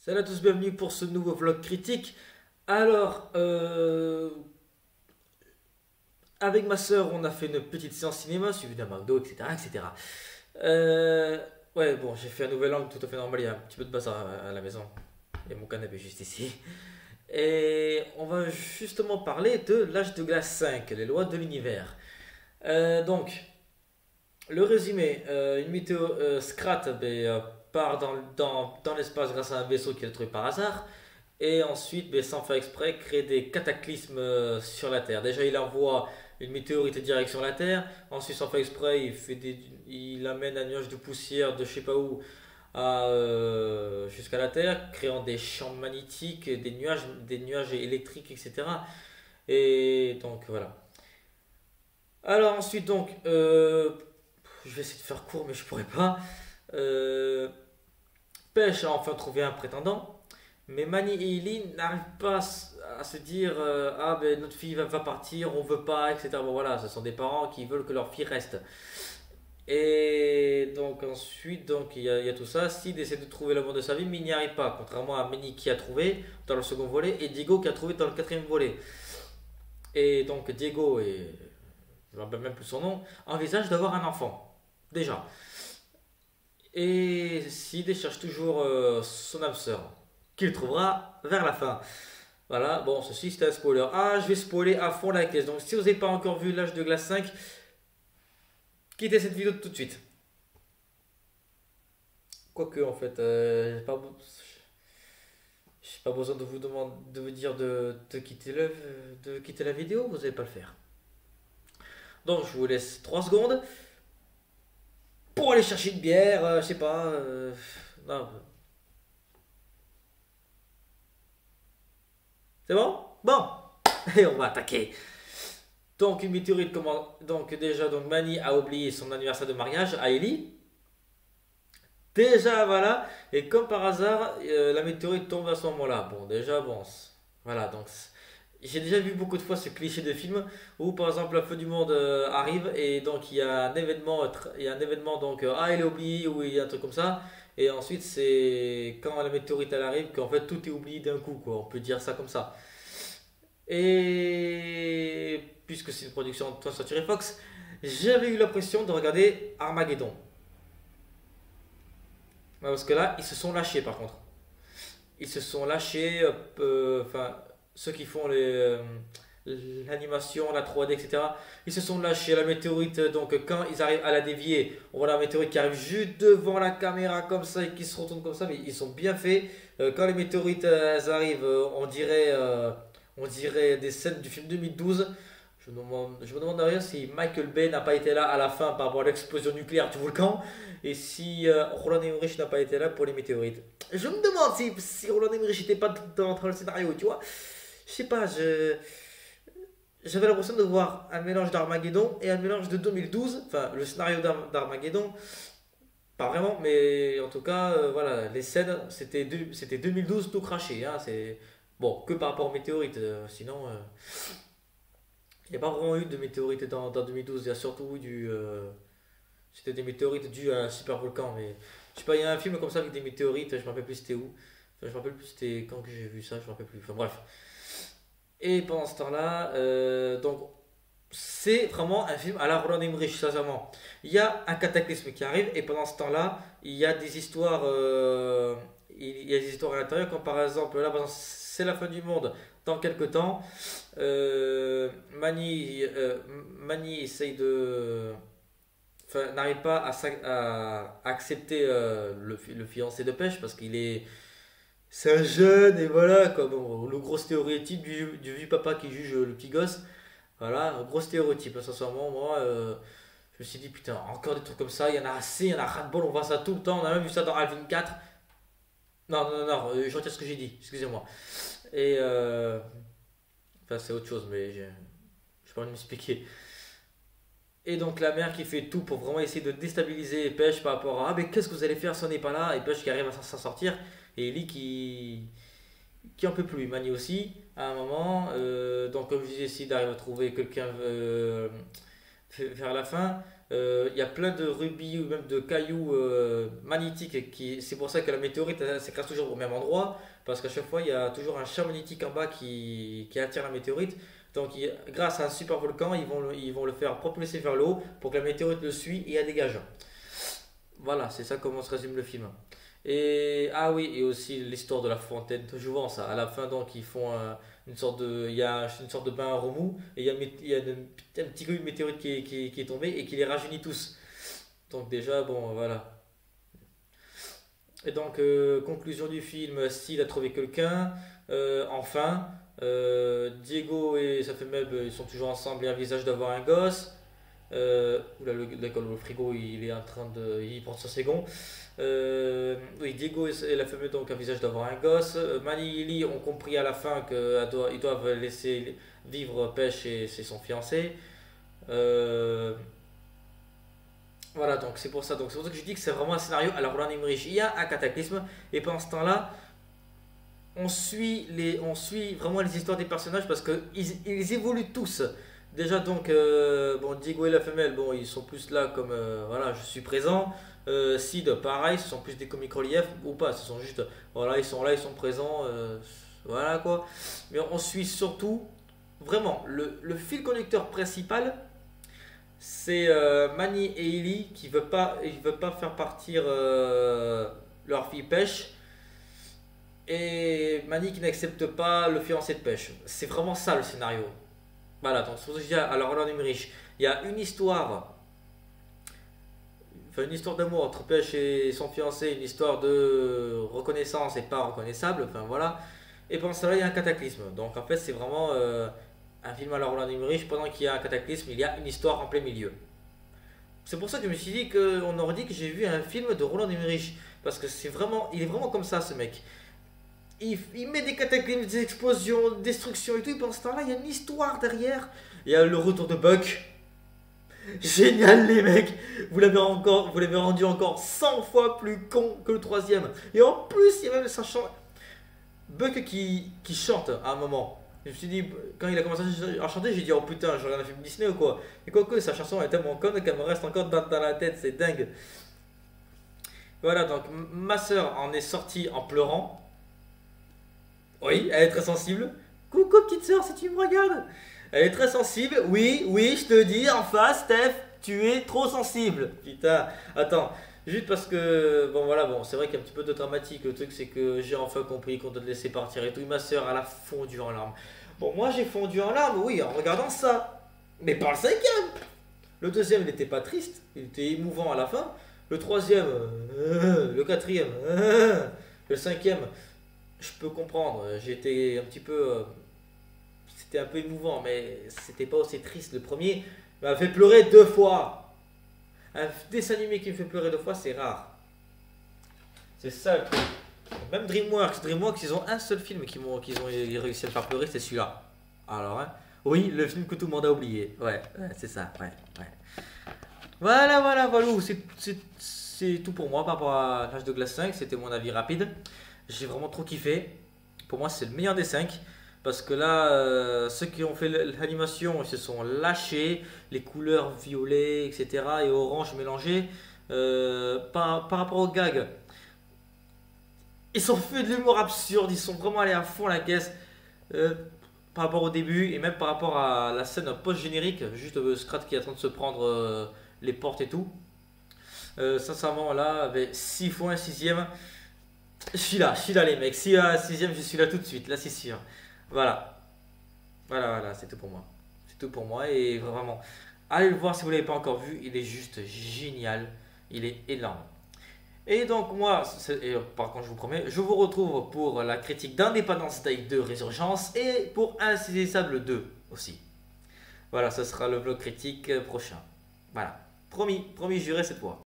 Salut à tous, bienvenue pour ce nouveau vlog critique. Alors, avec ma soeur, on a fait une petite séance cinéma, suivie d'un McDo, etc. etc. Euh, ouais, bon, j'ai fait un nouvel angle tout à fait normal, il y a un petit peu de bazar à la maison. Il y a mon canapé juste ici. Et on va justement parler de l'âge de glace 5, les lois de l'univers. Donc, le résumé, une météo Scrat part dans l'espace grâce à un vaisseau qu'il a trouvé par hasard. Et ensuite, sans faire exprès, crée des cataclysmes sur la Terre. Déjà, il envoie une météorite direction la Terre. Ensuite, sans faire exprès, il amène un nuage de poussière de je sais pas où jusqu'à la Terre, créant des champs magnétiques, des nuages électriques, etc. Et donc, voilà. Alors ensuite, donc, je vais essayer de faire court, mais je pourrais pas. Euh, Pêche a enfin trouvé un prétendant. Mais Manny et Eileen n'arrivent pas à se dire ah ben notre fille va partir, on veut pas, etc. Bon voilà, ce sont des parents qui veulent que leur fille reste. Et donc ensuite, donc il y a tout ça. Sid essaie de trouver l'amour de sa vie, mais il n'y arrive pas. Contrairement à Manny qui a trouvé dans le second volet et Diego qui a trouvé dans le quatrième volet. Et donc Diego, et je ne me rappelle même plus son nom, envisage d'avoir un enfant. Déjà. Et Sid cherche toujours son âme sœur, qu'il trouvera vers la fin. Voilà, bon, ceci c'était un spoiler. Ah, je vais spoiler à fond la caisse. Donc, si vous n'avez pas encore vu l'âge de glace 5, quittez cette vidéo tout de suite. Quoique, en fait, j'ai pas besoin de vous demander, de vous dire de quitter la vidéo, vous n'allez pas le faire. Donc, je vous laisse 3 secondes pour aller chercher une bière, je sais pas. Non, c'est bon? Bon, et on va attaquer. Donc, une météorite, comment. Donc, déjà, donc Manny a oublié son anniversaire de mariage à Ellie. Déjà, voilà. Et comme par hasard, la météorite tombe à ce moment-là. Bon, déjà, bon. Voilà, donc. J'ai déjà vu beaucoup de fois ce cliché de film où, par exemple, la fin du monde arrive et donc il y a un événement, il y a un événement donc ah il est oublié ou il y a un truc comme ça et ensuite c'est quand la météorite elle arrive qu'en fait tout est oublié d'un coup quoi. On peut dire ça comme ça. Et puisque c'est une production de 20th Century Fox, j'avais eu l'impression de regarder Armageddon. Ouais, parce que là, ils se sont lâchés par contre. Ils se sont lâchés, enfin, ceux qui font l'animation, la 3D, etc. Ils se sont lâchés. La météorite, donc quand ils arrivent à la dévier, on voit la météorite qui arrive juste devant la caméra comme ça et qui se retourne comme ça, mais ils sont bien faits. Quand les météorites elles arrivent, on dirait des scènes du film 2012. Je me demande d'ailleurs si Michael Bay n'a pas été là à la fin par rapport à l'explosion nucléaire du volcan et si Roland Emmerich n'a pas été là pour les météorites. Je me demande si Roland Emmerich n'était pas dans le scénario, tu vois. Je sais pas, j'avais l'impression de voir un mélange d'Armageddon et un mélange de 2012. Enfin, le scénario d'Armageddon, pas vraiment, mais en tout cas, voilà, les scènes, c'était 2012 tout craché. Hein, c'est bon, que par rapport aux météorites. Sinon, il n'y a pas vraiment eu de météorites dans 2012. Il y a surtout eu c'était des météorites dues à un super volcan. Mais je sais pas, il y a un film comme ça avec des météorites, je me rappelle plus c'était où. Enfin, je me rappelle plus c'était quand que j'ai vu ça, je me rappelle plus. Enfin bref. Et pendant ce temps-là, donc c'est vraiment un film à la Roland Emmerich, sincèrement. Il y a un cataclysme qui arrive et pendant ce temps-là, il y a des histoires, il y a des histoires à l'intérieur. Comme par exemple, là, par exemple, c'est la fin du monde dans quelques temps. Manny essaye de, enfin, n'arrive pas à accepter le fiancé de pêche parce qu'il est c'est un jeune et voilà quoi. Bon, le gros stéréotype du vieux papa qui juge le petit gosse. Voilà, un gros stéréotype. Sincèrement, moi, je me suis dit, putain, encore des trucs comme ça, il y en a assez, il y en a ras-de-bol, on voit ça tout le temps. On a même vu ça dans Alvin 4. Non, non, non, non, je retire ce que j'ai dit, excusez-moi. Et, enfin, c'est autre chose, mais je pas envie de m'expliquer. Et donc, la mère qui fait tout pour vraiment essayer de déstabiliser Pêche par rapport à, ah, mais qu'est-ce que vous allez faire si on n'est pas là? Et Pêche qui arrive à s'en sortir. Et Ellie qui en peut plus. Manny aussi, à un moment. Donc, comme je disais, Sid arrive à trouver quelqu'un vers la fin. Il y a plein de rubis ou même de cailloux magnétiques. C'est pour ça que la météorite elle s'écrase toujours au même endroit. Parce qu'à chaque fois, il y a toujours un champ magnétique en bas qui attire la météorite. Donc, grâce à un super volcan, ils vont le faire propulser vers le haut pour que la météorite le suit et la dégage. Voilà, c'est ça comment se résume le film. Et ah oui, et aussi l'histoire de la fontaine de jouvence. À la fin, donc, ils font une sorte de, il y a une sorte de bain à remous et il y a un petit coup de météorite qui est tombé et qui les rajeunit tous. Donc déjà, bon, voilà. Et donc, conclusion du film, s'il a trouvé quelqu'un, enfin, Diego et sa femelle, ils sont toujours ensemble et envisagent d'avoir un gosse. Oula, d'accord, le frigo, il est en train de. Il porte sur ses gonds. Oui, Diego et la femelle donc envisagent d'avoir un gosse. Manny et Lily ont compris à la fin qu'ils doivent laisser vivre Pêche et c'est son fiancé. Euh, voilà, donc c'est pour ça. Donc c'est pour ça que je dis que c'est vraiment un scénario à la Roland Emmerich. Il y a un cataclysme et pendant ce temps-là, on suit vraiment les histoires des personnages parce qu'ils évoluent tous. Déjà donc bon Diego et la femelle bon ils sont plus là comme voilà je suis présent. Sid pareil ce sont plus des comic reliefs ou pas ce sont juste voilà ils sont là ils sont présents voilà quoi. Mais on suit surtout vraiment le fil conducteur principal c'est Manny et Ellie qui veulent pas faire partir leur fille Pêche et Manny qui n'accepte pas le fiancé de Pêche. C'est vraiment ça le scénario. Voilà, donc c'est pour ça que je dis à la Roland Emmerich, il y a une histoire, enfin une histoire d'amour entre Pêche et son fiancé, une histoire de reconnaissance et pas reconnaissable, enfin voilà. Et pendant cela, il y a un cataclysme. Donc en fait, c'est vraiment un film à la Roland Emmerich. Pendant qu'il y a un cataclysme, il y a une histoire en plein milieu. C'est pour ça que je me suis dit qu'on aurait dit que j'ai vu un film de Roland Emmerich. Parce que il est vraiment comme ça ce mec. Il met des cataclysmes, des explosions, des destructions et tout. Et pendant ce temps-là, il y a une histoire derrière. Il y a le retour de Buck. Génial les mecs. Vous l'avez rendu encore 100 fois plus con que le troisième. Et en plus, il y a même ça chante. Buck qui chante à un moment. Je me suis dit, quand il a commencé à chanter, j'ai dit, oh putain, je regarde un film Disney ou quoi. Et quoique, sa chanson est tellement conne qu'elle me reste encore dans la tête, c'est dingue. Voilà, donc ma soeur en est sortie en pleurant. Oui, elle est très sensible. Coucou petite soeur, si tu me regardes. Elle est très sensible. Oui, oui, je te dis en face, Steph, tu es trop sensible. Putain, attends. Juste parce que, bon voilà, bon, c'est vrai qu'il y a un petit peu de dramatique. Le truc, c'est que j'ai enfin compris qu'on doit te laisser partir et tout. Et ma soeur, elle a fondu en larmes. Bon, moi j'ai fondu en larmes, oui, en regardant ça. Mais pas le cinquième. Le deuxième, il n'était pas triste. Il était émouvant à la fin. Le troisième, le quatrième, le cinquième, je peux comprendre. J'étais un petit peu. C'était un peu émouvant, mais c'était pas aussi triste. Le premier m'a fait pleurer deux fois. Un dessin animé qui me fait pleurer deux fois, c'est rare. C'est ça le truc. Même DreamWorks, ils ont un seul film qu'ils ont réussi à me faire pleurer, c'est celui-là. Alors, hein. Oui, le film que tout le monde a oublié. Ouais, c'est ça, ouais. Voilà. C'est tout pour moi par rapport à l'âge de glace 5. C'était mon avis rapide. J'ai vraiment trop kiffé. Pour moi, c'est le meilleur des 5. Parce que là, ceux qui ont fait l'animation, ils se sont lâchés. Les couleurs violet, etc. et orange mélangées. Par rapport aux gags, ils ont fait de l'humour absurde. Ils sont vraiment allés à fond la caisse. Euh, Par rapport au début et même par rapport à la scène post-générique. Juste Scrat qui est en train de se prendre les portes et tout. Sincèrement, là, avec 6 fois un sixième, je suis là les mecs. Si un sixième, je suis là tout de suite, là c'est sûr. Voilà, voilà, c'est tout pour moi. C'est tout pour moi et vraiment, allez le voir si vous ne l'avez pas encore vu, il est juste génial, il est énorme. Et donc moi, par contre je vous promets, je vous retrouve pour la critique d'Independence Day 2 Résurgence et pour Insaisissable 2 aussi. Voilà, ce sera le vlog critique prochain. Voilà, promis, juré cette fois.